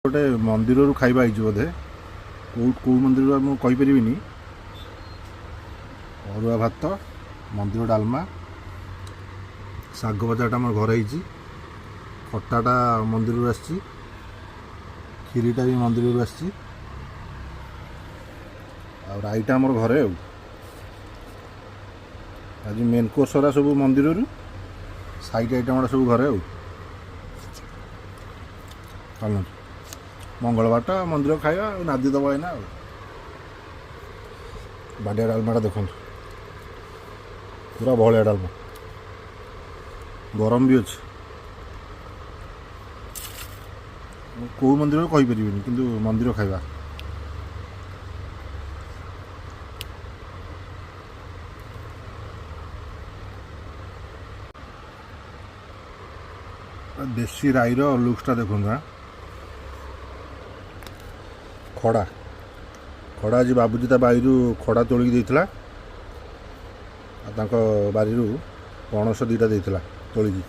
गोटे मंदिर खाଇବା ହେଇଛି ବୋଧେ କେଉଁ ମନ୍ଦିରରୁ ମୁଁ କହିପାରିବିନି। ଅରୁଆ ଭାତ, ମନ୍ଦିର ଡାଲମା, ଶାଗ ଭଜାଟା ଆମର ଘରେ ହେଇଛି, ଖଟାଟା ମନ୍ଦିରରୁ ଆସିଛି, କ୍ଷୀରିଟା ବି ମନ୍ଦିରରୁ ଆସିଛି, ଆଉ ରାଇଟା ଆମର ଘରେ। ଆଉ ଆଜି ମେନ୍ କୋର୍ସ ଗୁଡ଼ା ସବୁ ମନ୍ଦିରରୁ, ସାଇଡ଼୍ ଆଇଟମ୍ ଗୁଡ଼ା ସବୁ ଘରେ। ଆଉ ଚାଲନ୍ତୁ ମଙ୍ଗଳବାରଟା ମନ୍ଦିର ଖାଇବା ଆଉ ନାଦି ଦେବ ଏଇନା। ଆଉ ବାଡ଼ିଆ ଡାଲମାଟା ଦେଖନ୍ତୁ, ପୁରା ବହଳିଆ ଡାଲମା, ଗରମ ବି ଅଛି। କେଉଁ ମନ୍ଦିର କହିପାରିବିନି, କିନ୍ତୁ ମନ୍ଦିର ଖାଇବା। ଦେଶୀ ରାଇର ଲୁକ୍ସଟା ଦେଖନ୍ତୁ। ଖଡ଼ା ଖଡ଼ା ଆଜି ବାବୁଜୀ ତା ବାଡ଼ିରୁ ଖଡ଼ା ତୋଳିକି ଦେଇଥିଲା, ଆଉ ତାଙ୍କ ବାଡ଼ିରୁ ପଣସ ଦୁଇଟା ଦେଇଥିଲା ତୋଳିକି।